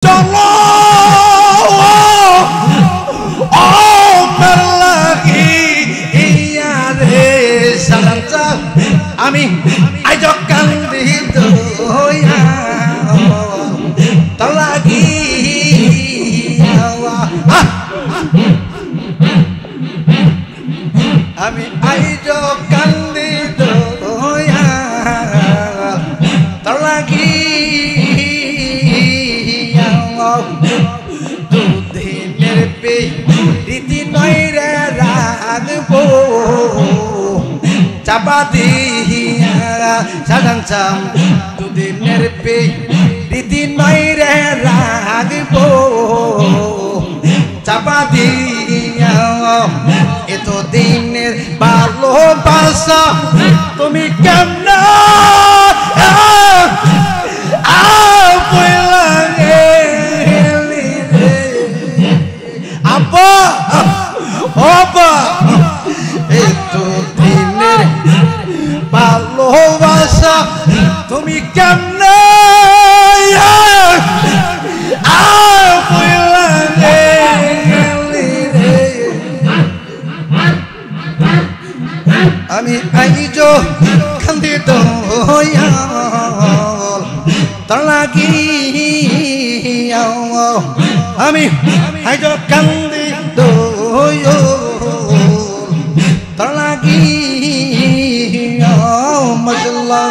চলো ও লাগি ইয়ারে সালাঞ্চা আমি আইজ কান্দি দইয়া তলাগি আমি আইজ কান্দি দইয়া তলাগি দুদিনের রীতি নয় রে রাখবো চাপা দিয়া সাজানছাম দুদিনের রীতি নয় রে রাখবো চাপা দিয়া এত দিনের ভালোবাসা তুমি কেমন ভালোবাসা তুমি কেমনে আমি আইজ কান্দি দইয়া তলাগি আমি আইজ কান্দি দইয়া তলাগি মশলা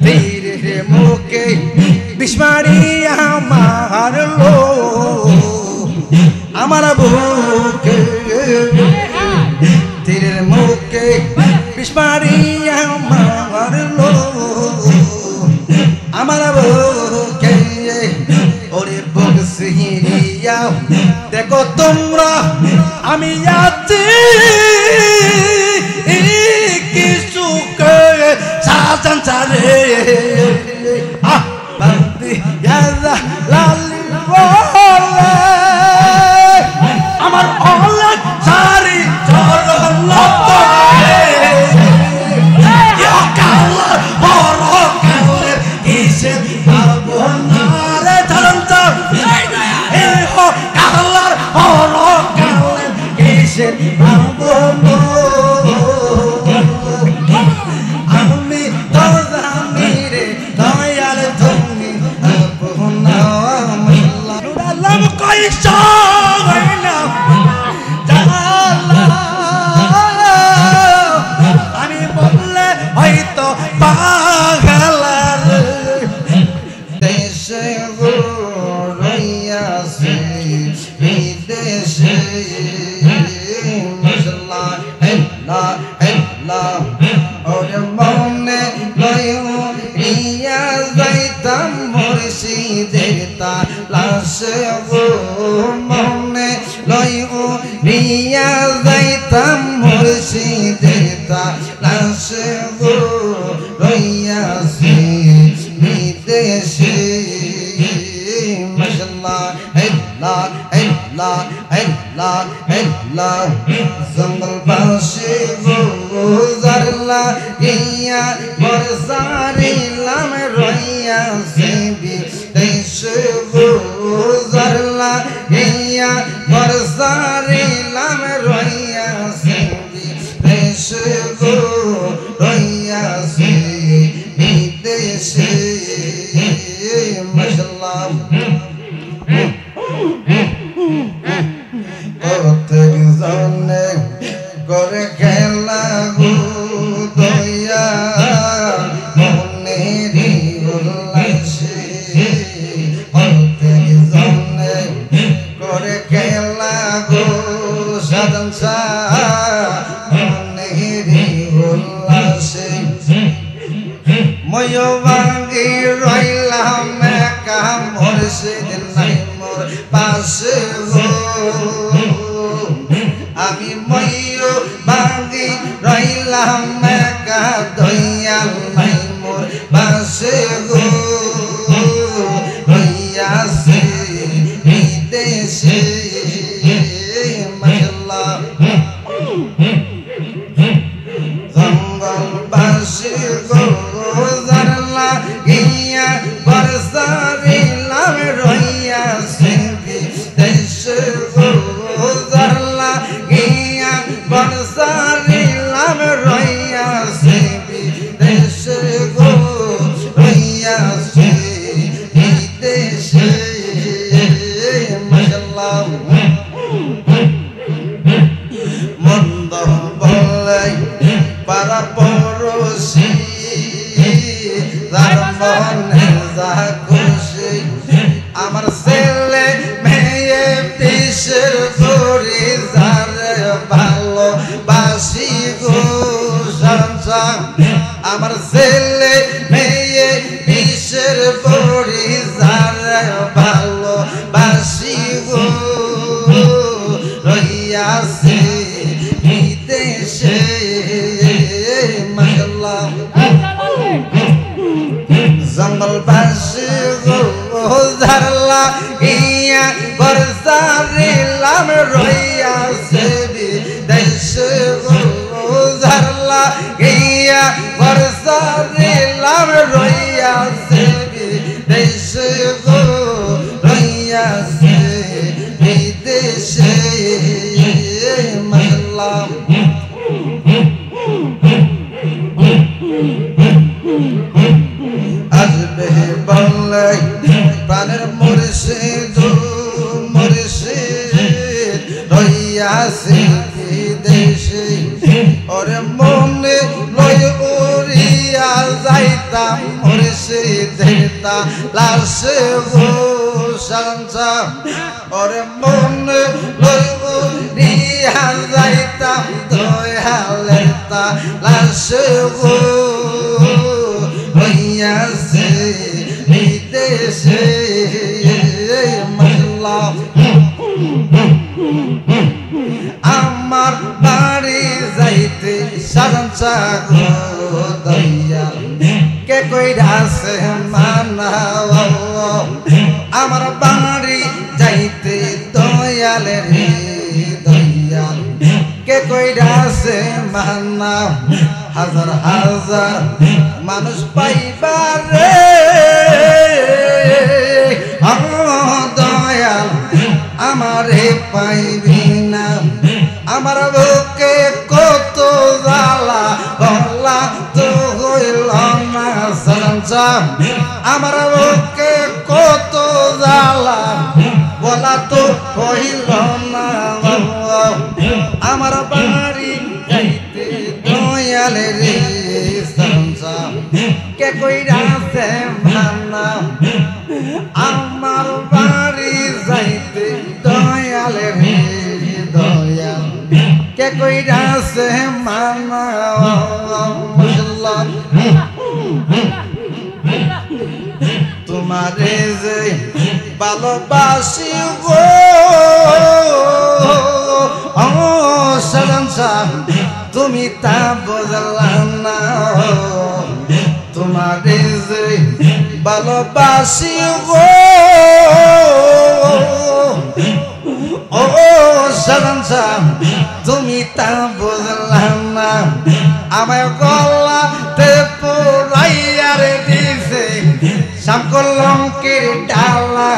তেরে মুখে বিস্মারি মারলো আমার বুকে তেরে মুখে বিস্মারি মারলো আমার বুকে ওরে বুক সিরিয়া দেখো তোমরা আমি আছি সাজানছারে বান্দি ইয়ারা লালি বলে আমার অলাক সারি চরলত ইয়া কালা বড় কালে কিসে ভাবনারে চরন্ত এই হো কালার বড় কালে কিসে ভাবনা আমি বললে হয়তো পাগলার দেশে রইয়াছে বিদেশে মশলা হেলা হেলা ওরে মনে লইয়া যাইতাম মুর্শিদের তালাশে মনে লইয়া যাইতাম মুর্শিদের তালাশে রইয়াছে বিদেশে মশলা হেলা হেলা হেলা হেলা জঙ্গল পাশে গুজারলা ইয়া বরসারিলাম রইয়াছে বিদেশে গুজারলা ইয়া বরসারিলাম রইয়াছে বিদেশে রইয়াছে বিদেশে মশলা প্রত্যেক জনে করে খেলা গো দয়া মনেরি উল্লাসে প্রত্যেক জনে করে খেলা গো সাজানছা মনেরি উল্লাসে ময় ভাঙ্গি রইলাম একা মরছে এই দেশে মাশাআল্লাহ মন্দ বলে পাড়া পড়োশি যার মনে যা খুশি আমার ছেলে মেয়ে পিসের ধরে যারে ভালোবাসি গো সংসার আমার ছেলে মেয়ে পিসের ধরে যারে ভালোবাসি গো রইয়াছে বিদেশে মাশাআল্লাহ জঙ্গল বাসি গো ধারলা ইয়া বরসারিলাম রইয়াছে বিদেশে গো ধারলা ইয়া বরসারিলাম রইয়াছে বিদেশে গো রইয়াছে বিদেশে মাশাআল্লাহ আসবে বলে প্রাণের মুর্শিদ মুর্শিদ রইয়াছে বিদেশে ওরে মনে লই উড়িয়া যাইতাম মুর্শিদের তালাশে গো সংসার ওরে মনে লই উড়িয়া যাইতাম দয়ালের তালাশে গো রইয়াছে বিদেশে মাশাআল্লাহ আমার বাড়ি যাইতে সাজান সাগো দয়াল কে কইরাছে মানা আমার বাড়ি যাইতে দয়াল রে দয়াল কে কইরাছে মানা হাজার হাজার মানুষ পাইবার রে দয়াল আমারে পাইবি না আমার বুকে কত জ্বালা বলা তো হইল না সংসার আমার বুকে কত জ্বালা বলা তো হইল না আমার বাড়ি যাইতে দয়াল রে সংসার কে কইরাছে মানা আমার বাড়ি যাইতে দয়াল রে দয়াল কে কইরাছে মানা মাশাআল্লাহ তোমারে যে ভালোবাসি গো ও সাজান তুমি তা বুঝলা না তোমারে যে ভালোবাসি গো ও সাজান তুমি তা বুঝলা না আমায় গলাতে পুরাইয়া রে দিছে শামকলঙ্কের ডালা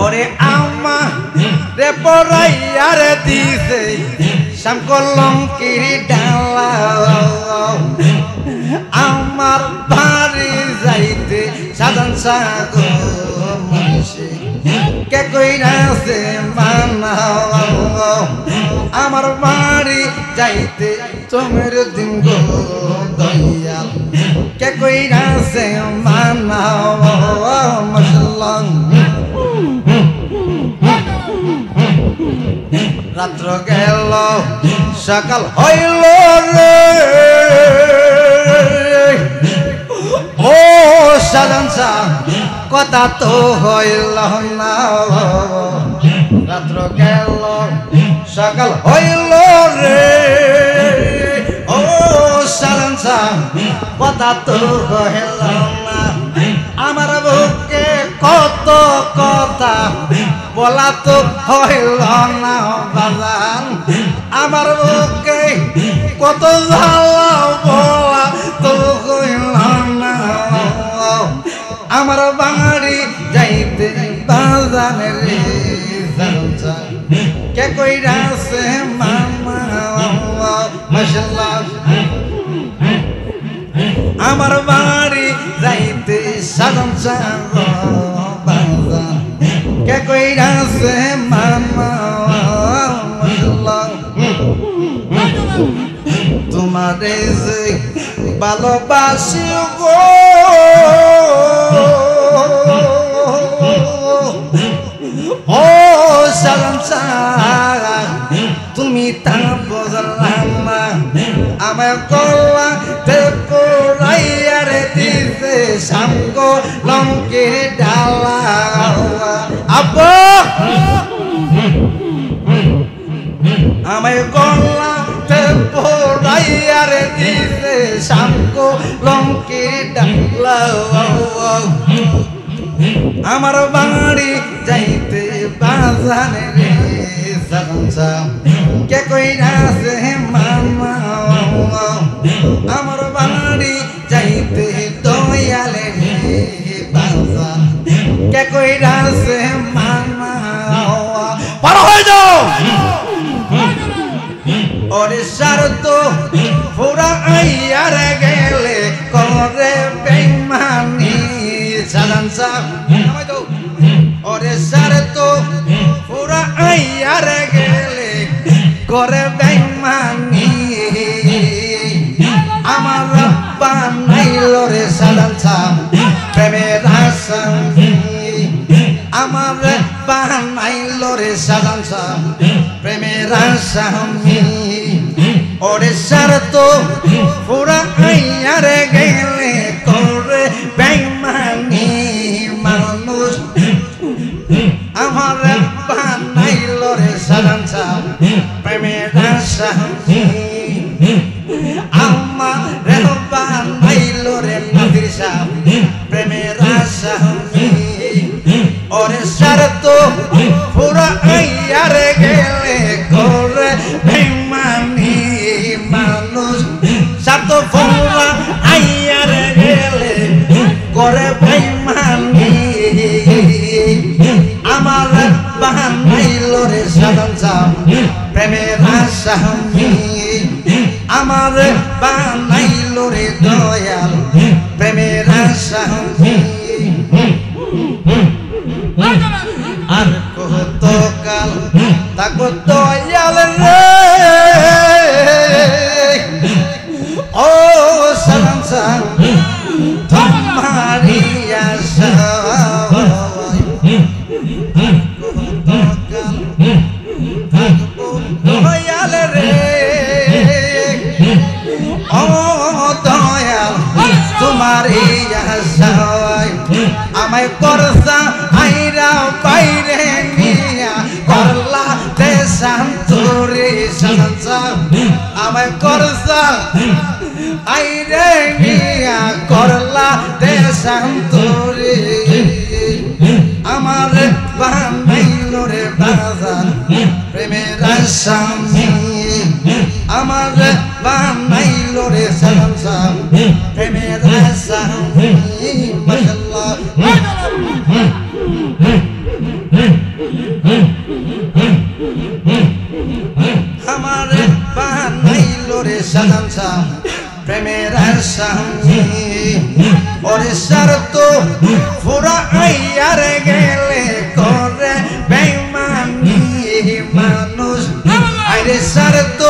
ওরে আমা রে পুরাইয়া রে দিছে শামকলঙ্কের ডালা আমার বাড়ি যাইতে সাজান সাগো মুর্শিদ কে কইরাছে মানা আমার বাড়ি যাইতে তোমের দিন গো দয়াল কে কইরাছে মানা মাশাআল্লাহ রাত্র গেল সকাল হইল রে ও সাজান কথা তো হইল না রাত্র গেল সকাল হইল রে ও সাজান কথা তো হইল না আমার বুকে কত কথা বলা তো হইল না বাজান আমার বুকে কত জ্বালা বলা তো হইল না আমার বাড়ি যাইতে বাজানে রে কে কইরাছে মামা মাশাআল্লাহ আমার বাড়ি যাইতে সাধন বাজান কে কইরাছে মামা তোমারে যে ভালোবাসি গো ও সালাম তুমি তা বুঝলাম না আমার গলা তে পোড়াইয়ার দিতে সামগো লঙ্কে ডালা আব্বা আমার গলা তে পোড়াইয়ার দিতে সামগো লঙ্কে ডালা আমার বাড়ি যাইতে বাজানে রে সালাম কে কইরাছে মামা আমার বাড়ি যাইতে দয়ালে রে বাজান কে কইরাছে মামা পার হয়ে যাও ওরে শরত পুরা আইয়ার গেলে করে বেঈমানি সালাম ওরে শরত পুরা আইয়ার গেলে করে বেঈমানি আমার রব্বা নাইল রে সালাম প্রেমের আসামি আমার রব্বা নাইল রে সালাম প্রেমের আসামি ওরে শরত পুরা আইয়ার গেলে করে বেঈমানি মানুষ আমার রব্বা নাইল রে সালাম প্রেমের আসামি আমার রব্বা নাইল রে নাদির শাহ প্রেমের আসামি ওরে শরত পুরা আইয়ার গেলে করে বেঈমানি মানুষ শরত পুরা আইয়ার গেলে করে বেঈমানি আমার রব্বা নাইল রে সালাম প্রেমের আসামি আমার রব্বা নাইল রে দয়াল প্রেমের আসামি আর কত কাল তাকো দয়াল রে ও সালাম তোমারি আশা দয়াল রে ও দয়াল তোমারি আশা আমায় করসা আইরা বাইরে নিয়া করলা দেশান্তরে সালাম আমায় করসা আইরে নিয়া করলা দেশান্তরে আমার বানাইল রে বাজান প্রেমের আসামি আমার বানাইল রে সালাম প্রেমের আসামি মাশাআল্লাহ আমার বানাইল রে সালাম প্রেমের আসামি ওরে শরত পুরা আইয়ার গেলে করে বেঈমানি মানুষ আইরে শরত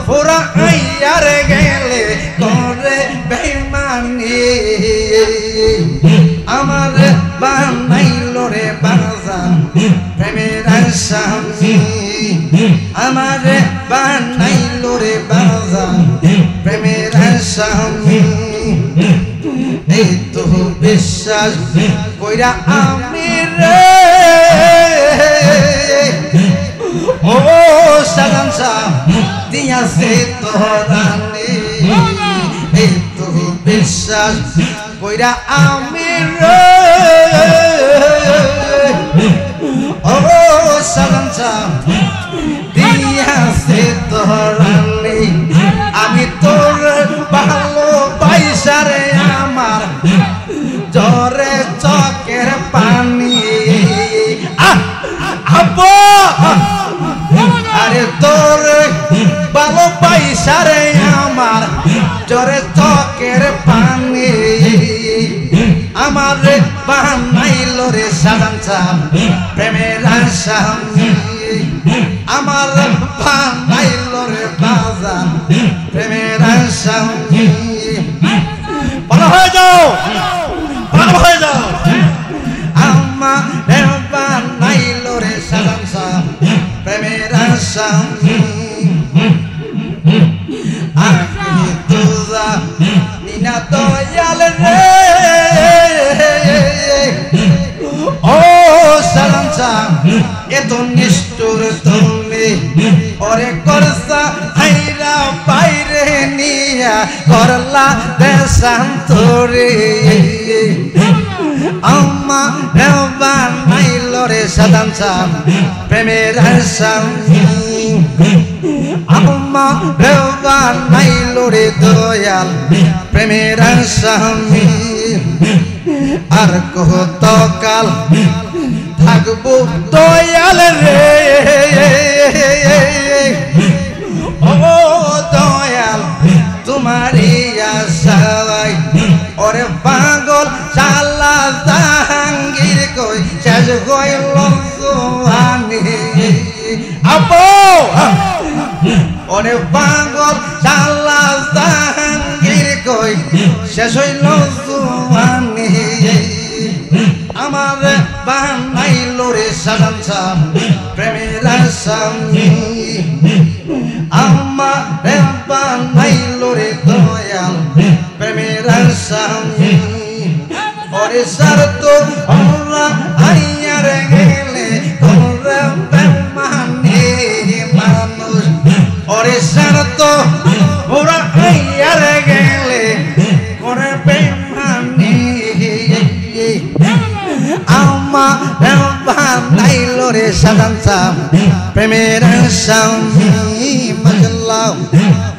পুরা আইয়ার গেলে করে বেঈমানি আমার বানাইল রে বাজান প্রেমের আসামি আমার বানাইল রে বাজান প্রেমের আসামি এই তো বিশ্বাস কইরা আমি রে ও সালাম দিয়াছে তোরানে এই তো বিশ্বাস কইরা আমি রে ও সালাম দিয়াছে তোরানে আমি তোর ভালো পাইসারে আমার জরে চকের পানি আরে তোর ভালো পাইসারে আমার জরে চকের পানি চাম প্রেমের আসামি আমার বানাইল রে বাজান প্রেমের আসামি ভালো হয়ে যাও ভালো হয়ে যাও আমার বানাইল রে সাজান চাম প্রেমের আসামি আমি তুজা নিনা দয়াল রে ও সালামসা এত নিষ্ঠুর তুমি ওরে করসা আইরা বাইরে নিয়া করলা দেশান্তরে আম্মা বানাইল রে সালামসা প্রেমের আসামি আম্মা বানাইল রে দয়াল প্রেমের আসামি আর কতকাল থাকবো দয়াল রে ও দয়াল তোমারই আশায় ওরে পাগল চালা জাহাঙ্গীর কই শেষ হইল জোয়ানি আপো ওরে পাগল চালা জাহাঙ্গীর কই শেষ হইল জোয়ানি আমার বানাইল রে সাজান চাম প্রেমের আসামি আমার বানাইল রে দয়াল প্রেমের আসামি ওরে সার তো ওরা আইয়ার গেলে ওরা বেমানে মানুষ ওরে সার তো ওরা আইয়ার গেলে ওরে বেমানে আমার বানাইল রে সাজান চাম প্রেমের আসামি মাশাআল্লাহ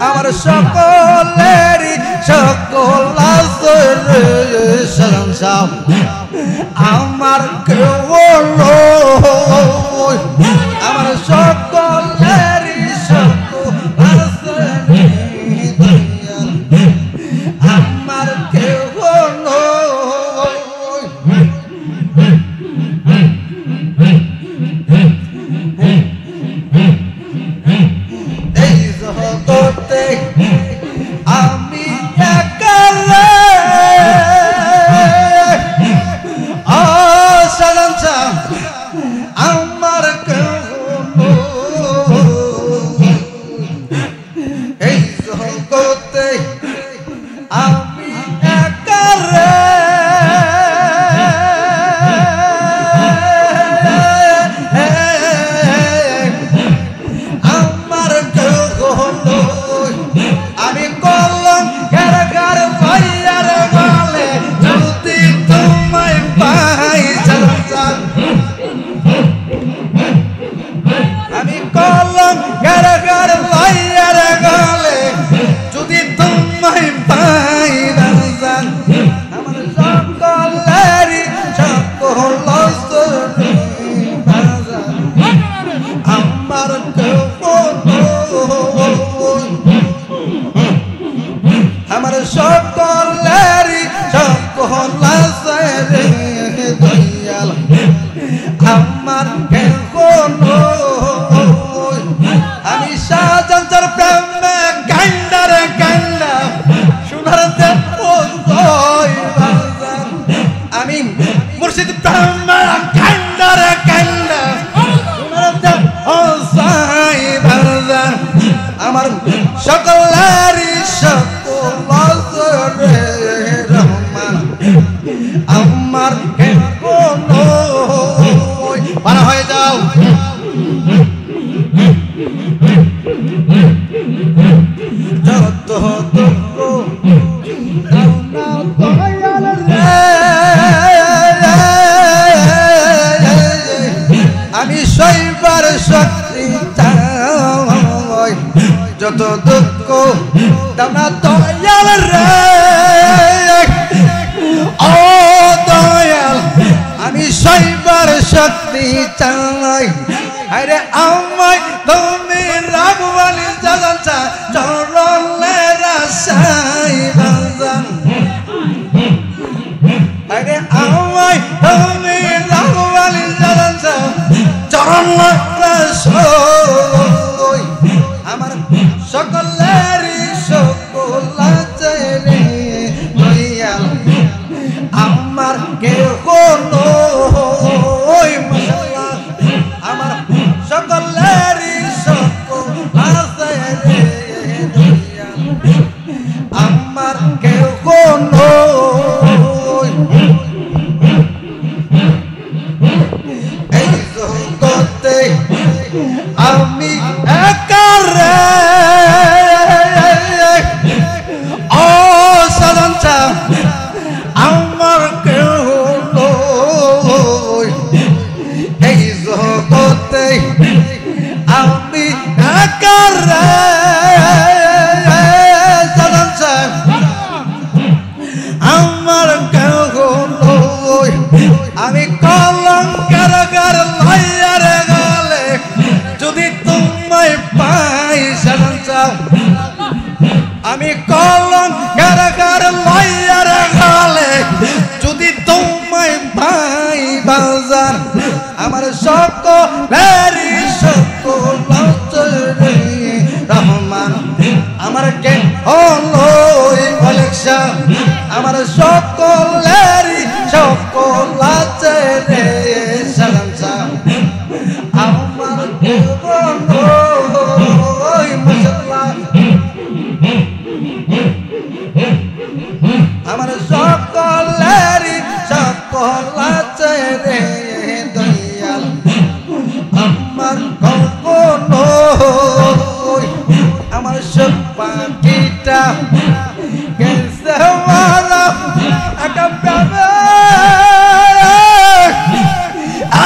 আমার সকলেরই সকল আছে রে সাজান চাম আমার কেউ আমার সকলেরই সকল আছে আমার কেউ আমি একালে সাজান চাম আমার এই জগতে আমি একালে আমার আমি কলম কারাগার ভাইয়ার বলে যদি তোমায় পাই আমি কলম কারাগার ভাইয়ার গলে যদি তোমায় পাই আমার সকলেরই সকল আমার আমার সকলেরই সকল আছে রে দয়াল আমার আমি সাজানচার প্রেমে কান্ডার কান্ডা সোনার আমি মুর্শিদ প্রেমে কান্ডার কান্ডা সোনার আমার সকলেরই সকল রে রহমান আমার ভালো হয়ে যাও যত আমি সইবার শক্তি চাই যত দুঃখ দানা দয়াল রে ও দয়াল আমি সইবার শক্তি চাই আরে আমায় তুমি রাগওয়ালি সাজান চা চরণে রাসাই বাজান আরে আমায় তুমি রাগওয়ালি সকলেরই সকল রে রহমান আমার কে হলো কালেকশন আমার সকলেরই সকল আছে রে সালামসা আমার জীবন ওই মাশাআল্লাহ আমার সকলেরই সকল আছে রে দয়াল আমার কখন আমার সব পাখিটা গেছে মারা একটা প্রাণে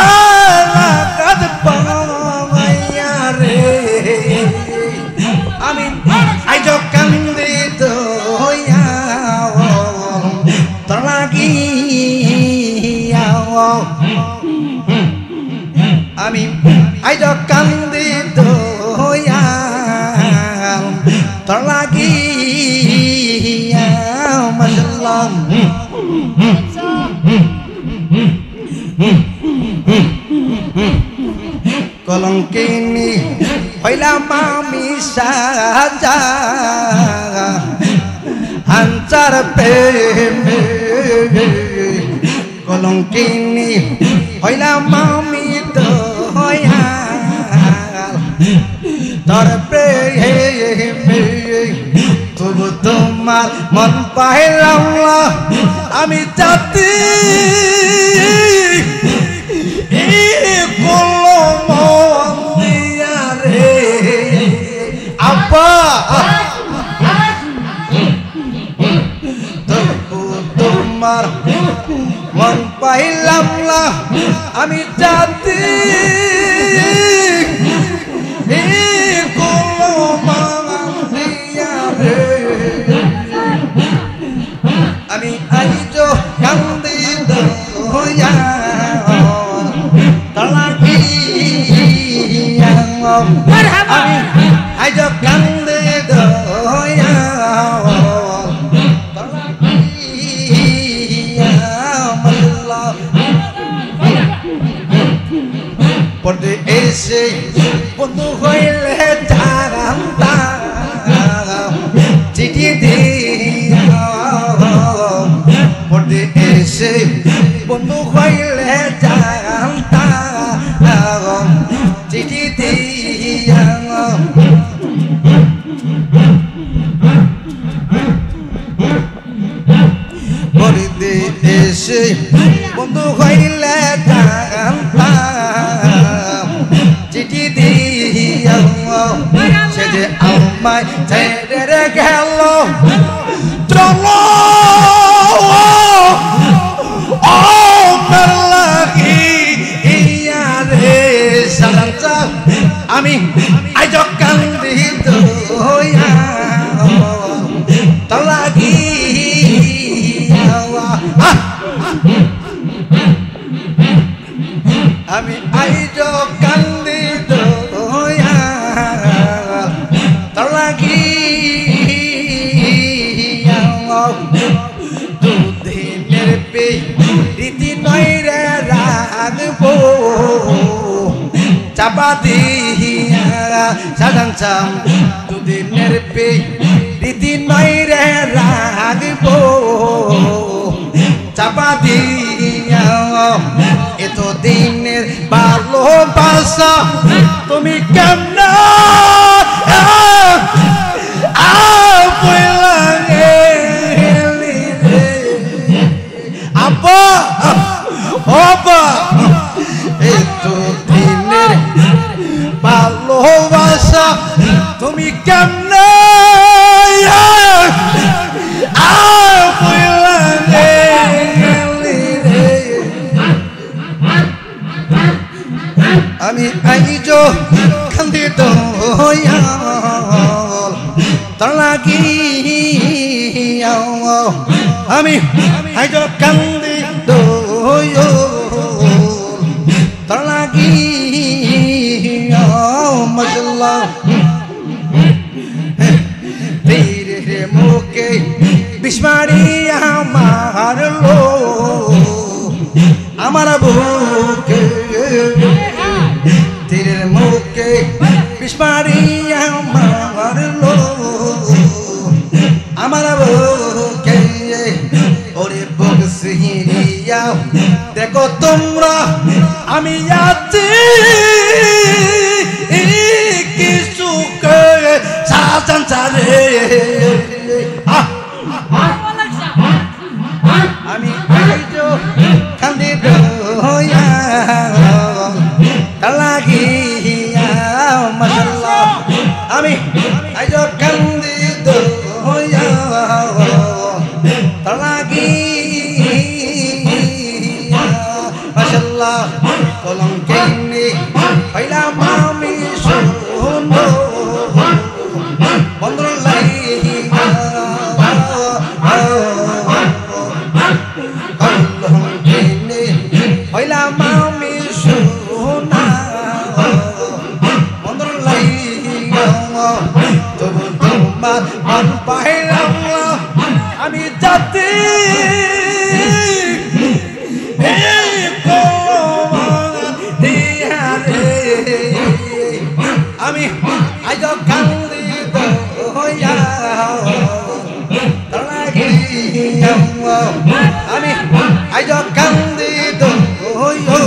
আলাকাত পাওয়াইয়া রে আমি আইজ কান্দি দয়া তোর লাগিয়া আমি আইজ কান্দি দয়া তোর লাগিয়া মাশাআল্লাহ কলঙ্কিনী হইলাম আমি সাজা আঞ্চার প্রেমে কলঙ্কিনী হইলাম আমি দয়াল তোর প্রেমে তবু তোমার মন পাইলাম না আমি জাতি তোমার মন পাইলাম না আমি জাতি আমি আইজ কান্দি দয়া আমি আইজ কান্দি দয়া পড়তে এসে বন্ধু হইলে তারাম তারাম চিঠি দিয়া পড়তে এসে বন্ধু হইলে তারাম তারাম চিঠি দিয়া পড়তে এসে বন্ধু হইলে তারাম তারাম চিঠি দিয়া সে যে আমায় ছেড়ে গেল চলো ও লাগি ইয়া রে সালামসা আমি আইজ কান্দি দয়া তোর লাগি আমি আইজ কান্দি দয়া তোর লাগি দুদিনের রীতি নয় রে রাখবো চাপা দিয়া সাজানসাম দুদিনের রীতি নয় রে রাখবো চাপা দিয়া এত দিনের ভালোবাসা তুমি কেমন আব্বা বাবা এত দিনের ভালোবাসা তুমি কেমন আমি আইজ কান্দি দয়াল তোর লাগি আমি আইজ কান্দি দয়াল তোর লাগি মাশাআল্লাহ তেরে মুখে বিস্মারি মারলো আমার বুকে ওরে বুক সিরিয়া দেখো তোমরা আমি আছি কিছু সাজান চারে আমি কান্দি হইয়া লাগিয়া মাশাআল্লাহ আমি আজ কান্দি হইয়া লাগিয়া মাশাআল্লাহ কলঙ্কিনী হইলাম আমি শুনো বন্ধুর লাগিয়া কলঙ্কিনী হইলাম আমি শুনো বন্ধুর লাগিয়া তবু তোমার মন পাইলাম আমি যাতে আমি আজ কান্দি হইয়া আমি আজ কান্দি হইয়া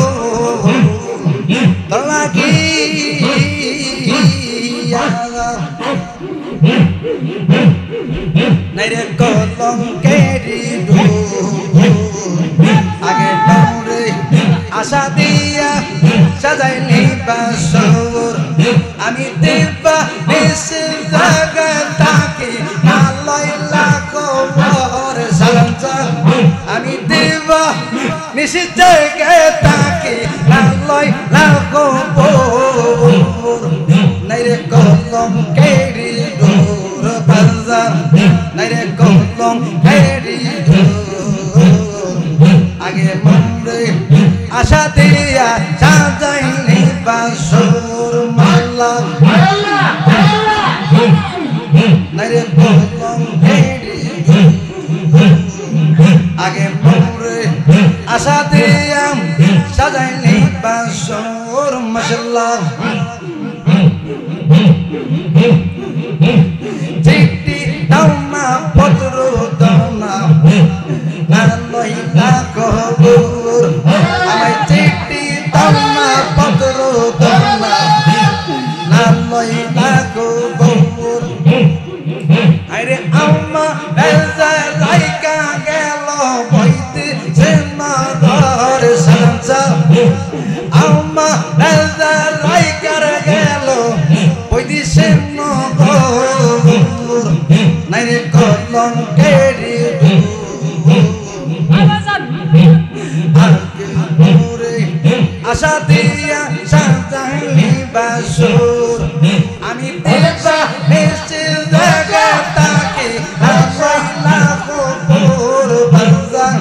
নাইরে কলঙ্কেরি আগে পাউরে আশা দিয়া সাজাইলি বাসর আমি দেবা বেশি জায়গা তাকে আল্লাহ লাখর সালাম আমি দেবা নিশি জায়গায় তাকে আল্লাহ লাখর নাইরে কলঙ্কেরি দূর বাজার নাইরে কলঙ্কেরি আগে মরে আশা দিয়া সাজাইলি বাসর মালা নাইরে কলঙ্কেরি আগে মরে আশা দিয়া সাজাইলি বাসর মাশাআল্লাহ চিঠি দাও না পত্র দাও না লইলা খবর আমায় চিঠি দাও না পত্র দাও না লইলা খবর আরে আম্মা বেজা লাইকা গেল বইতে সেমার সানসা আম্মা বেজা লাইকা গেল বইতে সেমার নাইরে কলঙ্কেরি আশা দিয়া সাজাইলি বাসর আমি দেবা নিশ্চিত জায়গা তাকে খবর বাজান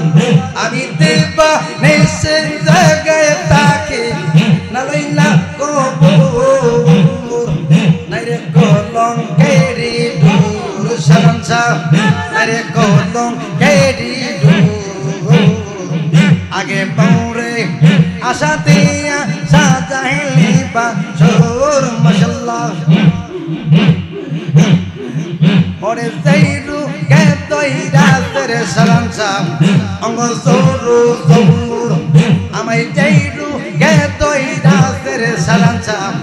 আমি দেবা নিশ্চিত জায়গায় তাকে নালাইলা খবর নাইরে কলঙ্কেরি দূর সালামসা নাইরে কলঙ্কেরি দূর আগে পাউরে আশা দিয়া সাজাইলি বাসর মাশাআল্লাহ ওরে যাইরু কে তৈরা তেরে সালাম সাম অঙ্গ সরু সৌর আমায় যাইরু কে তৈরা তেরে সালাম সাম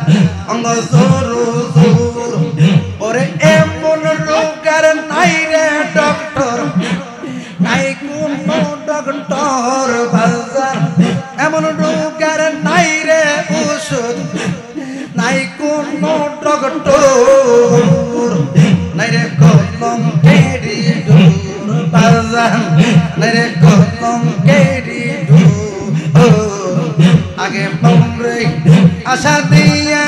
অঙ্গ সরু সৌর ওরে এমন রোগার নাই রে ডক্টর নাই কোনো ডক্টর বাজার এমন রোগার নাই রে ওষুধ নাই কোনো ডক্টর নাই রে কলঙ্কেরি দূর বাজার নাই রে কলঙ্কেরি দূর আগে মরে আশা দিয়া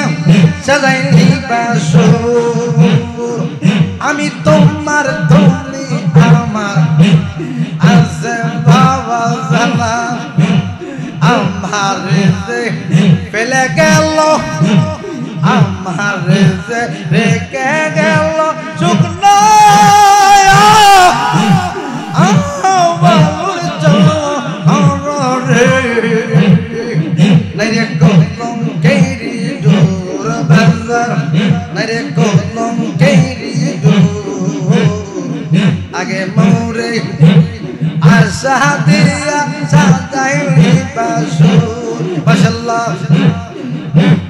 সাজাইলি বাসর আমি তোমার তুমি আমার আছে বাবা জানা আমার ফেলে গেল আমার রেখে গেল শুকনো নাইরে কলঙ্কেরি দূর বাজার নাইরে কলঙ্কেরি দূর আগে মরে আস আশা দিয়া সাজাইলি বাসর মাশাআল্লাহ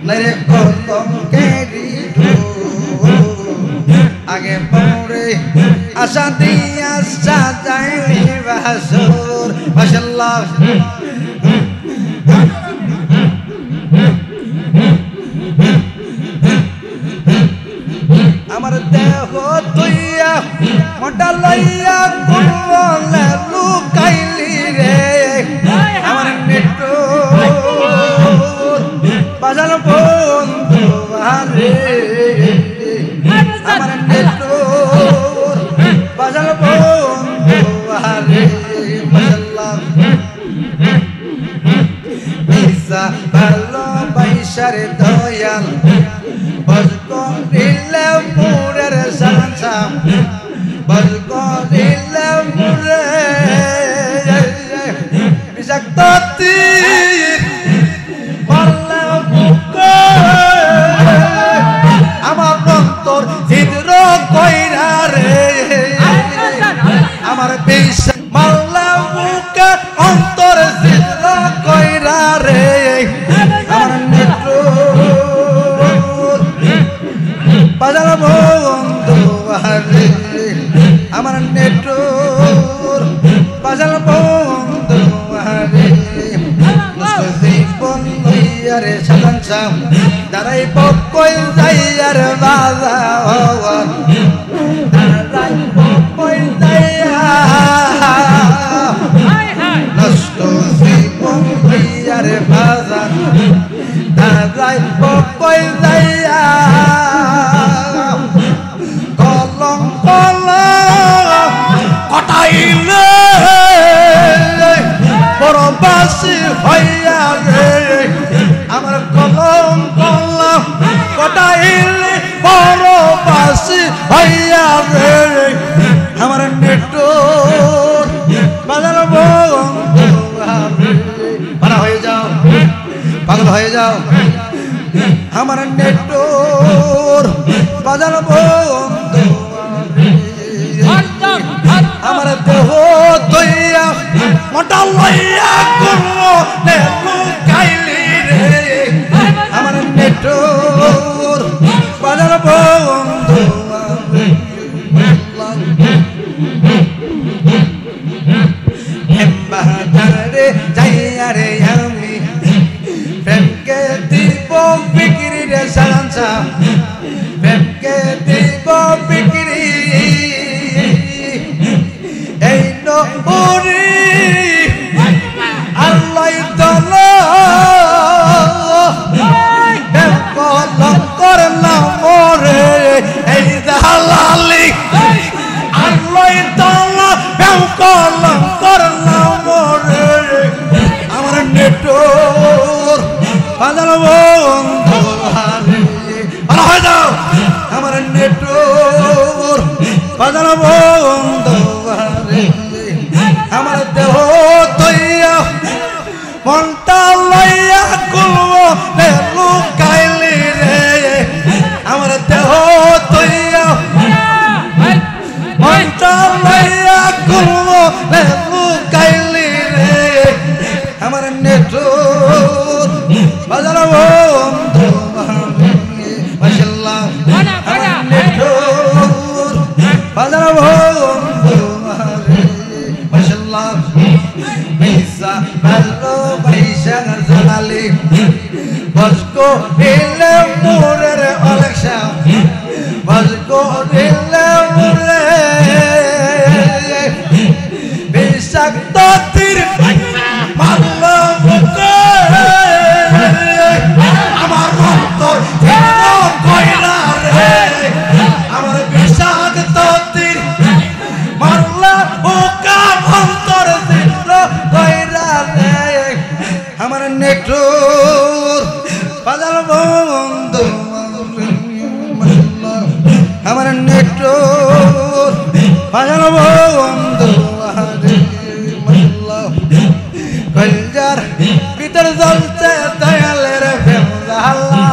নরে কলম কেরি আগে পড়ে আশা দিয়া সাজাইলি বাসর মাশাআল্লাহ আমার দেহ তুইয়া মোটা লইয়া বলে লুকাইলি রে আমার নেটো বাজার বন্ধু আরে আমার নেটো বাজার বন্ধু আরে মাশাআল্লাহ মিসা ভালোবাসার দয়াল বজকো দিলে মুরের সানসা বজকো দিলে মুরে বিষাক্ত তীর মারলে বুকে আমার অন্তর ছিদ্র কইরা রে আমার বিষাক্ত মারলে বুকে অন্তর ছিদ্র কইরা রে আমার নেত্র বাজার বন্ধু আরে আমার নেটর বাজার বন্ধু আরে জীবন লইয়ারে সাজানসাম দাঁড়াই পকই যাইয়ার বাজা দাঁড়াই পকই যাইয়া নষ্ট জীবন লইয়ারে বাজা দাঁড়াই পকই যাইয়া কটাইলে পরবাসী হইয়া রে আমার কলম কলম কটাইলে পরবাসী হইয়া রে আমার নেটর বাজার বন্ধু পারা হয়ে যাও পাগল হয়ে যাও আমার নেটর বাজার বন্ধু আমার দেহ দইয়া মোটা লইয়া কোনো লুকাইলি রে আমার নেটর বাজার বন্ধু বাজারে যাইয়া রে আমি প্রেমকে দিব বিক্রি রে সানসা প্রেমকে দিব বিক্রি এই নপুরি আল্লাহ দল কলঙ্কর নামরে এই দালালি আল্লাহ দল কলঙ্কর নামরে আমার নেটর বাজার বন্ধু ভালো হয়ে যাও আমার নেটর বাজার বন্ধু আমার দেহ তৈয়া মনটা লইয়া কুলব লুকাইলি রে আমার দেহ তৈয়া মনটা লইয়া কুলব লুকাইলি রে আমার নেটর বাজার বন্ধু মাশাআল্লাহ আমার নেটর বাজার বন্ধু মাশাআল্লাহ মিসা ভালোবাসা জানালি বজকো দিলে মুরের অলেকশা বজকো দিলে মুরে বিষাক্ত তীর মারলো বুকে আমার অন্তর কইরা রে আমার বিষাক্ত তীর মারলো বুকে অন্তর কইরা রে আমার নেটর বাজার বন্ধু আমার নেটর বাজার বন্ধু কলজার ভিতর জ্বলছে দয়ালের ফেমজালা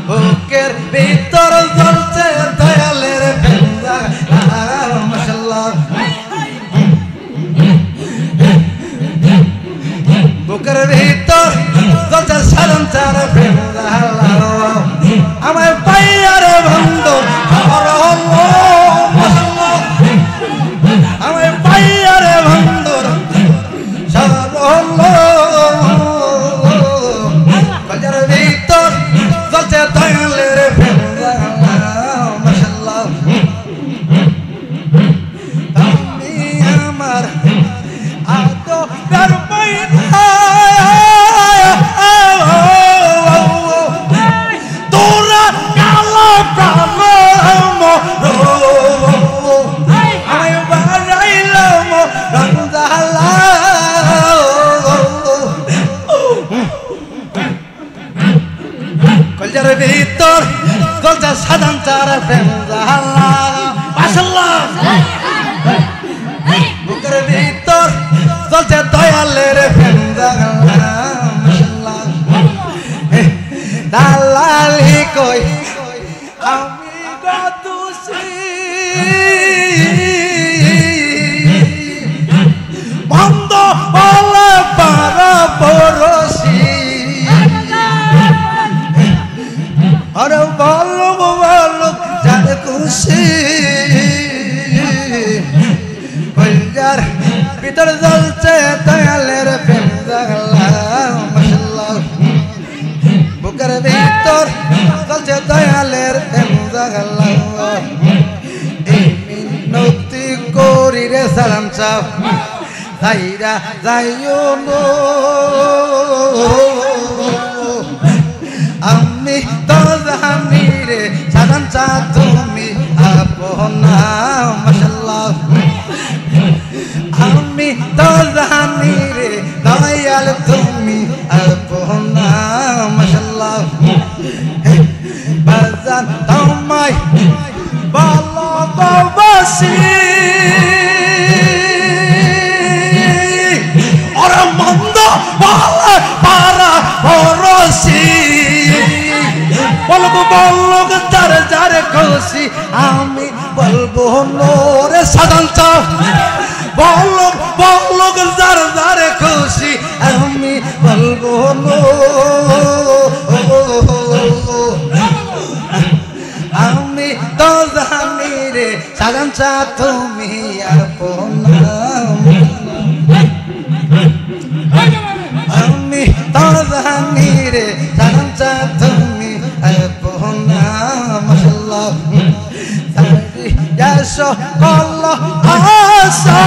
বুকের ভিতর জ্বলছে দয়ালের ফেমজালা মাশাআল্লাহ সাজান চার প্রেম জালা মাশাআল্লাহ বুকের ভিতর চলছে দয়ালের প্রেম জালা মাশাআল্লাহ দালালি কই আমি গাতুছি বন্ধ হলে পারা পরশি আরে বলুক বলুক যার খুশি কলজার ভিতর জ্বলছে দয়ালের প্রেম জালা মাশাআল্লাহ বুকের ভিতর চলছে দয়ালের প্রেম জালা এই মিনতি করি রে সালাম চাও যাইরা যাইও নো আমি তো জানি রে সাজান চা তুমি আপনা মাশাআল্লাহ আমি তো জানি রে দয়াল তুমি আপনা মাশাআল্লাহ বাজান তোমায় ভালোবাসি ওরে মন্দ বলে পারা পরশি বলবো বলুক যার যার খুশি আমি বলবো রে সাজান চা বলুক বলুক যার যার খুশি আমি বলবো আমি তো জানি রে সাজান চা তুমি আপনা আমি তো জানি রে সাজান চা তুমি আপনা মাশাআল্লাহ সারি যাসো আল্লাহ আশা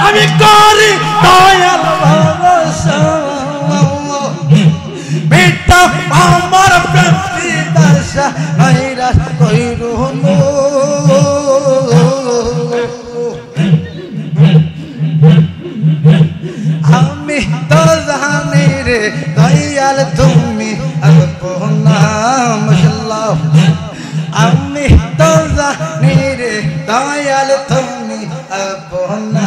আমি করি দয়াল ভরসা বেটা আমার প্রেম দিদাসা নৈরাশ কইরো নো আমি তো জানি রে দয়াল তুমি আপনা মাশাআল্লাহ আমি তো জানি রে দয়াল তুমি আপনা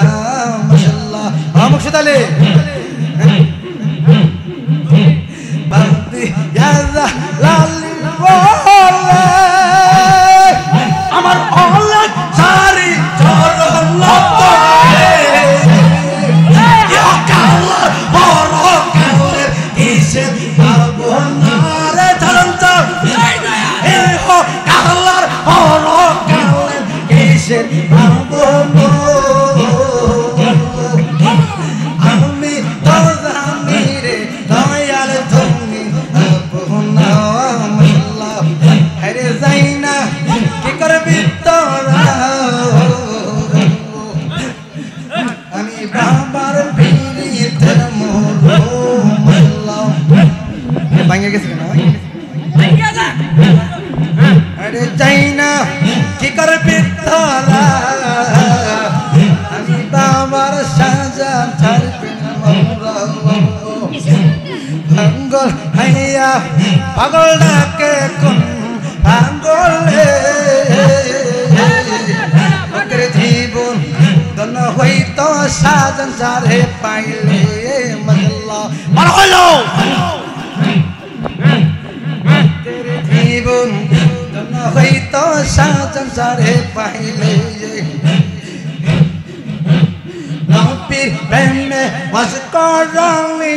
মাশাআল্লাহ মুর্শিদ আলী বান্দি ইয়াজা লালি বলে আমার অলাক সারি চরণ আমি তো জানি রে দয়াল তুমি আপনা মাশাআল্লাহ আরে যাই না কি করবি তোরা আমি বাবার পিরিতে মরো মাশাআল্লাহ ভাঙে গেছে না আরে যাই না কি করবি তোরা আমি বাবার সাজা ছাড়বে পাগল হাইয়া পাগল ডাকে কোন পাগলে ওদের জীবন দন হইতো সাজন চারে পাইলে মাশাআল্লাহ বড় হলো তেরে জীবন দন হইতো সাজন চারে পাইলে নবীর প্রেমে বাস করলি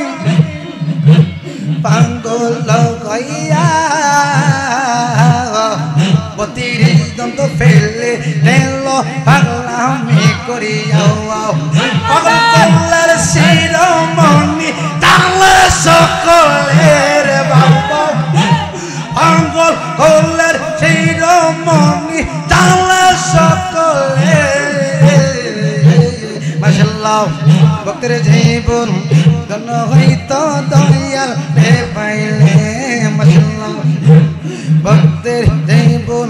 পাগল হইয়া বতির দন্ত ফেলে নেল পাগলামি করিয়া পাগল কল্লার শিরোমণি তালে সকলের বাবা পাগল কল্লার শিরোমণি তালে সকলের মাশাআল্লাহ ভক্তের জীবন ধন্য হইতো দয়াল রে পাইলে মাশাআল্লাহ ভক্তের জীবন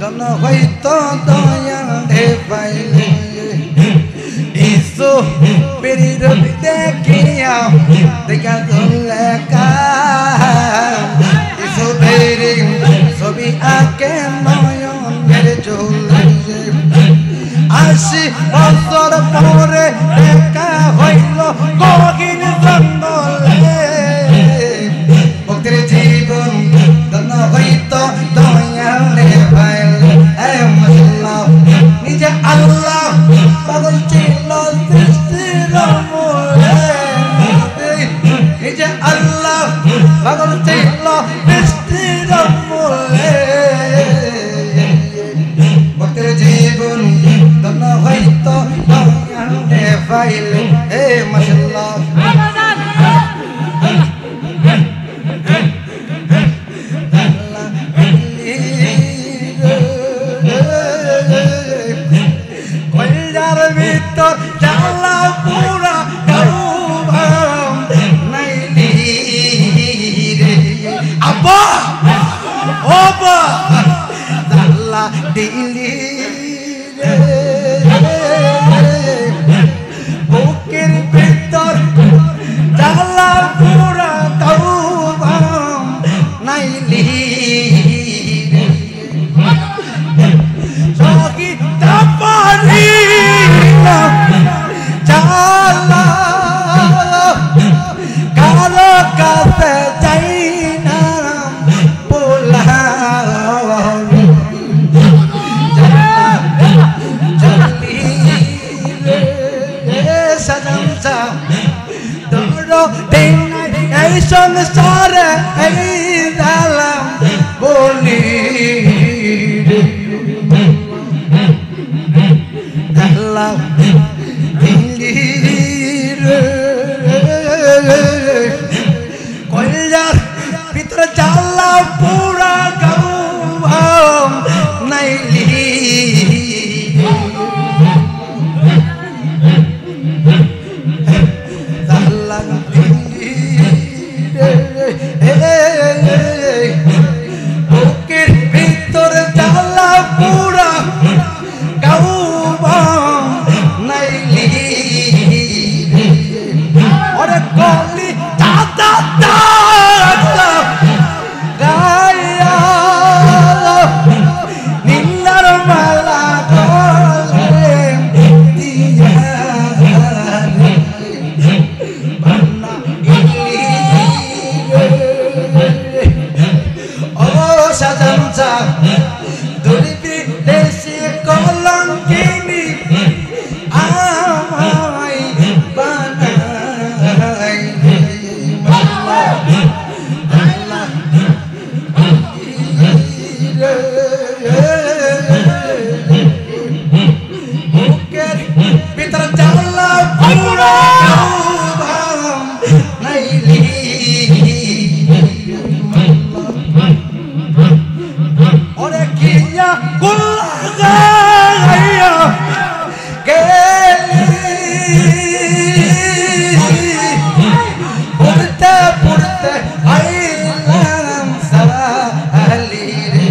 ধন্য হইতো দয়াল রে পাইলে ইসো পেরির দেখিয়া দেখা দুলেকা ইসো পেরির বছর পরে দেখা হইল গহীন জঙ্গলে ভক্তের জীবন ধন্য হইত দয়ালে পাইলে এ মাশাআল্লাহ নিজে আল্লাহ পাগল ছিল সৃষ্টির মূলে নিজে আল্লাহ পাগল ছিল সৃষ্টির মূলে ভক্তের জীবন ধন্য হইত দয়ালে পাইলে এ মাশাআল্লাহ কইলার ভিতর জ্বালা পুরা গাউবাম নাইলি রে আব্বা ও আব্বা জ্বালা দিলি রে বুকের ভিতর জ্বালা পুরা গাউবাম নাইলি সখী তাপারি জ্বালা কারো কাছে যাই না পোলা সাজান সা তোর দিন এই সংসারে এই জালাম বলি আল্লাহ দিলি রে কইলার ভিতরে জ্বালা পুরা গাউম নাইলি আল্লাহ দিলি রে বুকের ভিতরে জ্বালা পুরা গাউম নাইলি ওরে কলি দাদা দাদা গায়া নিন্দার মালা গলে দিয়া বান্না ও সাজান সা ধরিবি দেশে কলঙ্কিনী আমায় বানাই আল্লাহ বুকের ভিতর জ্বালা পুরা গাউবাম নাইলি ওরে কিয়া গুল্লা গাইয়া গেলি পড়তে পড়তে আইলাম সালি রে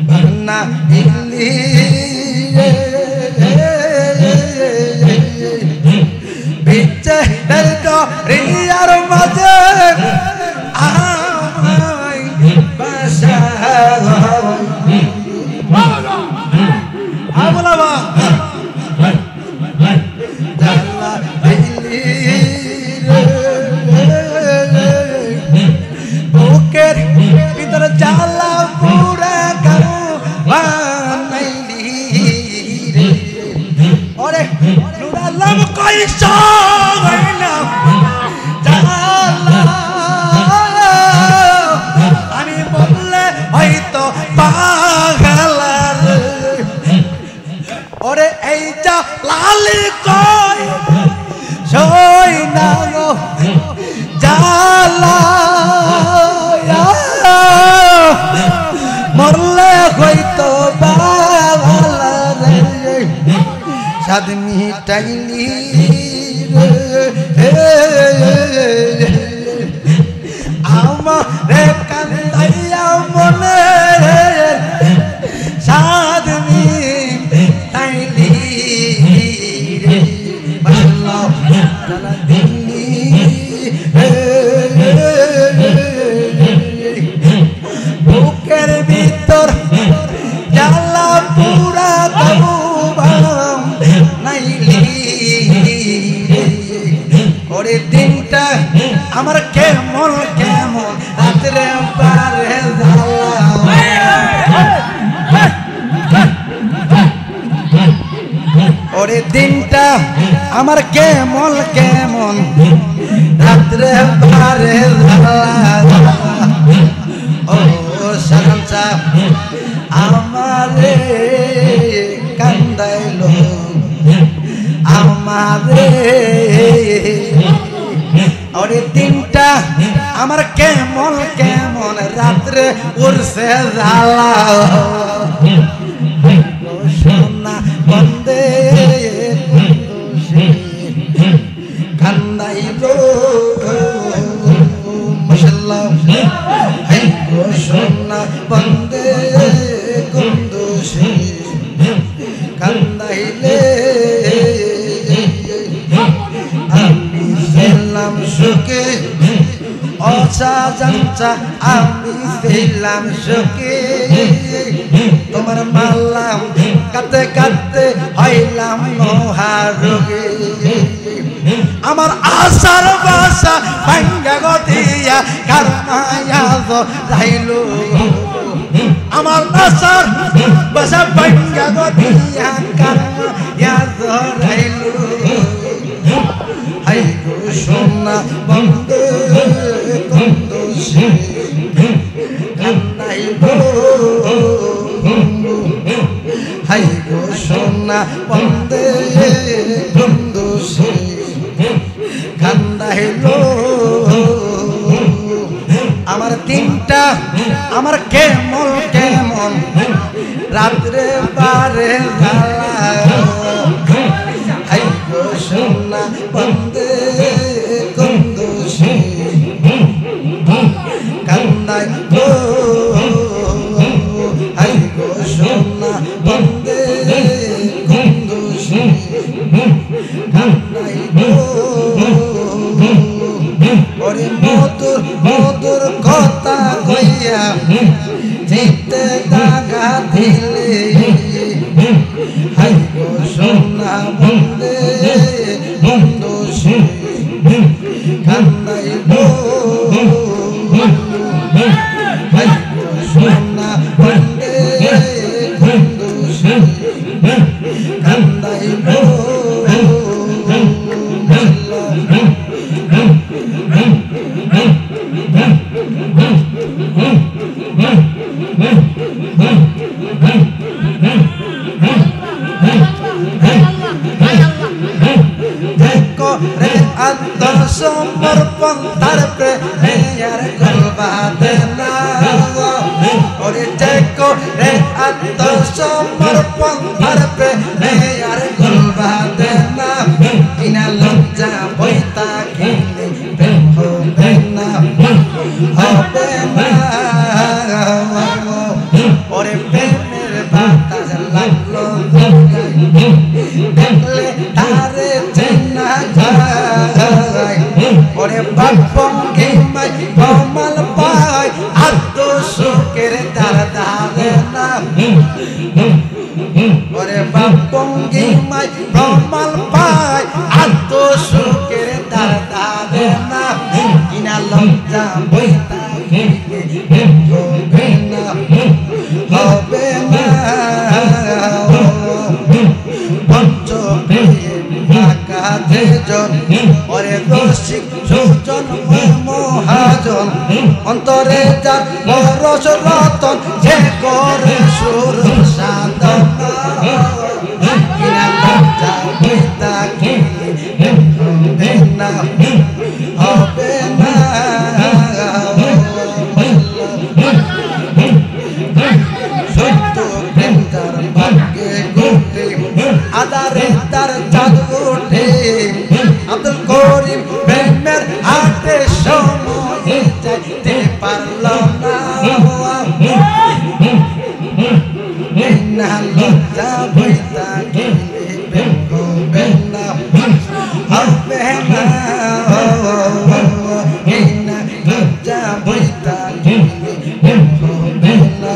বান্না ইলি বিচ্ছে দলটো রিয়ার মাঝে আমায় বাসা আমলাবা জালা দিলি বুকের ভিতরে জ্বালা পুরা গাউম নাইলি রে ওরে নুরালাম কইসা হইনা জ্বালা আমি বললে হয়তো পাগলার ওরে এই যা লালি কই সই না গো জ্বালা মরলে হয়তো পাগলার সাদ মিটাইলি আমারে কান্দাইয়া মনে সাদ মিটাইলি মাশাআল্লাহ জালা দিলি বুকের ভিতর জ্বালা পুরা দাও নাইলি ওরে দিনটা আমার কেমন কেমন রাত্রে পারে ওরে দিনটা আমার কেমন কেমন রাত্রে পারে ও সাঞ্চা আমারে কান্দাইল আমারে ওরে দিনটা আমার কেমন কেমন রাত্রে উড়ছে জ্বালা সোনা বন্দে কান্দাইল মাশাআল্লাহ এই গো সোনা বন্দে কুন্দুসে কান্দাইলে আমি ছিলাম সুখে অচা জানচা আমি ছিলাম সুখে তোমার মারলাম কাঁদতে কাঁদতে হইলাম মহারোগে আমার আশার বাসা ভাঙ্গা গতিয়া কার মায়া যাইলো আমার আশার বাসা ভাঙ্গা গতিয়া কার মায়া যাইলো হাই গো সোনা বন্দে কুন্দুসে কান্দাইলো হাই গো সোনা বন্দে কুন্দুসে কান্দাইলো আমার দিনটা আমার কেমন কেমন রাত্রে বারে হাই গো সোনা বন্দে কুন্দুসে কান্দাইলো হাই গো সোনা বন্দে কুন্দুসে কান্দাইলো ওরে মধুর মধুর কথা কইয়া চিত্তে দাগা দিলে হাই গো সোনা বন্দে কুন্দুসে কান্দাইলো হাই গো সোনা বন্দে কুন্দুসে কান্দাইলো রে আত্মসমর্পণ তার প্রেমের গলবাতে না ওরে দেখো রে আত্মসমর্পণ তার প্রেমের গলবাতে না কিনা লজ্জা বইতা কিনে প্রেম হবে না হবে না ওরে প্রেমের বাতাস লাগলো দেখলে তারে চেনা যায় ওরে বাপঙ্গে মাই কমল পায় আত্ম সুখের তার দারে না ওরে বাপঙ্গে মাই কমল পায় আত্ম সুখের তার দারে না কিনা লজ্জা বইতা হবে না হবে না ওরে রসিক সুজন মহাজন অন্তরে যার রস রতন যে করে সুর সাধনা কিনা লজ্জা বইতা হবে না হবে না সত্য প্রেম তার ভাগ্যে ঘটে আদারে তার চাঁদ ওঠে আব্দুল করিম প্রেমের হাতে সময় যাইতে পারল না লজ্জা বইতা গেলে প্রেম হবে না হবে না লজ্জা বইতা গেলে প্রেম হবে না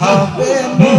হবে না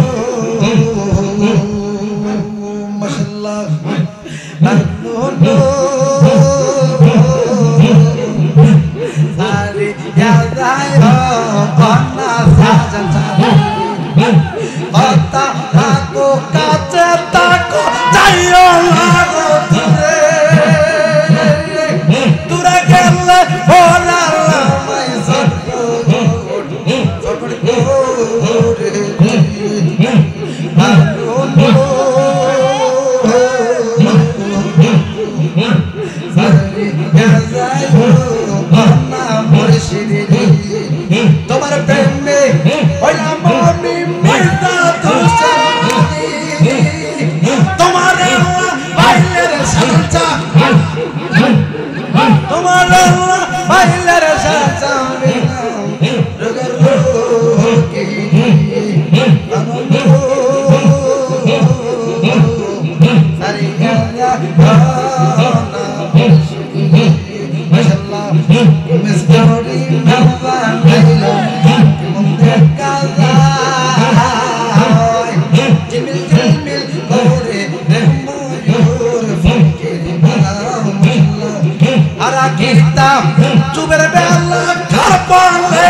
চুবের বেলা খার পড়লে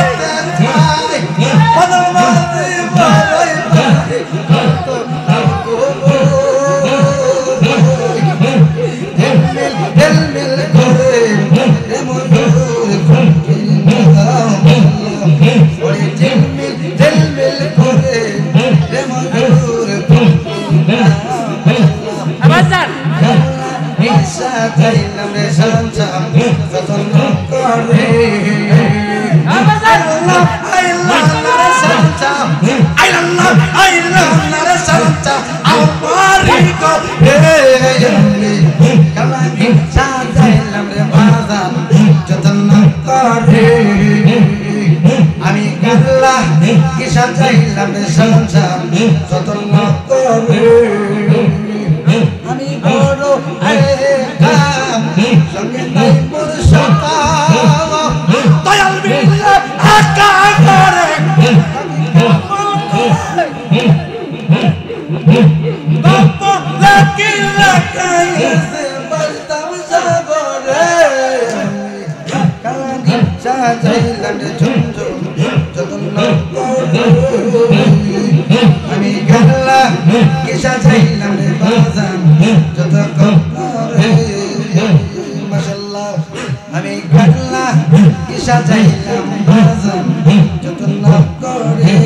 আমি গাল্লা কিসা চাইলাম সংসার যতন করে আমি বড় সঙ্গে নাই মোর সতা দয়াল বিল্লাহ আকা করে বাবা লাকি লাকাইছে বলতাম সাগরে কালানি সাজাইলাম ঝুমঝুম যতন করে আমি গাল্লা কিসা চাইলাম বাজান যত করে মাশাআল্লাহ আমি গাল্লা কিসা চাইলাম বাজান যত না করে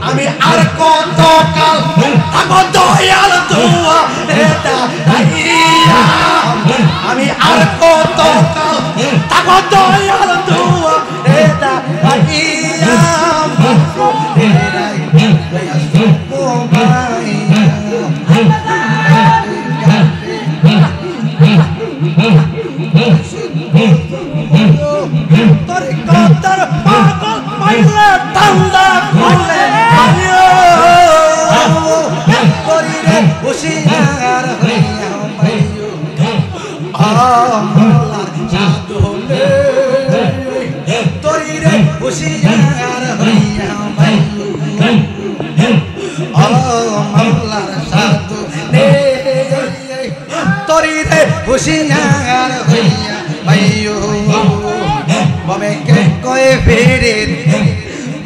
আমি আর কত কাল থাকবো দয়াল দুয়া আমি আর কত কাল থাকবো দয়াল দুয়া তোর কতর পাগল পাইলে ঠান্ডা করলে করিরে হুশিয়ার হইয়া পাইও আল্লাহর জাদুলে তোরিরে হুশিয়ার হইয়া পাইও আল্লাহর জাদুলে তোরিরে হুশিয়ার হইয়া পাইও বাবে কে কয় ফিরে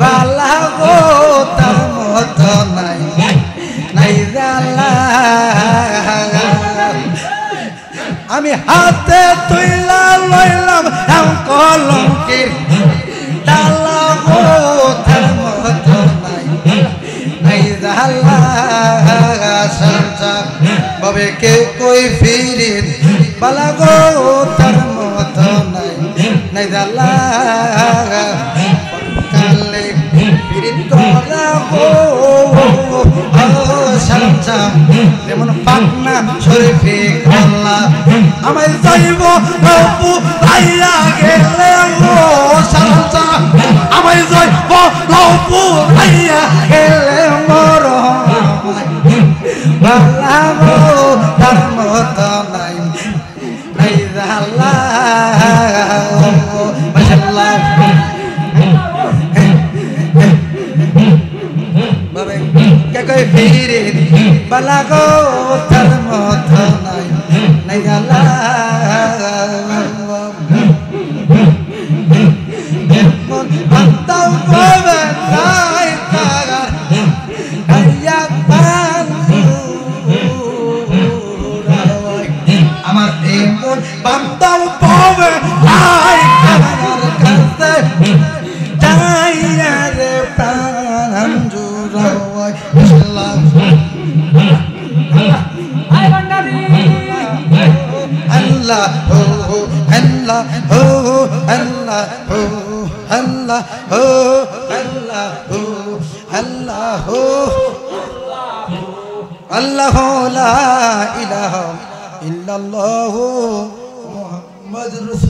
বালা গো তার মত নাই নাই জালা আমি হাতে তুইলা লইলাম কলঙ্কের ডালা গো তার মত নাই নাই জালা সংসার বাবে কে কই ফিরে বালা গো তার মত নাই নাই জালা কালে ফিরে করা গো সালাম যেমন পাকনা শরীফে আল্লাহ আমায় যাইব বাবু ভাইয়া গেলে গো সালাম আমায় যাইব বাবু ভাইয়া গেলে মোর বালা গো তার মত নাই নাই জালা মাশাআল্লাহ বাবে কে কই ফিরে বালা গো তার মত Allah oh Allah oh Allah oh Allah oh Allah oh Allah oh Allah la ilaha illallah Muhammadur Rasul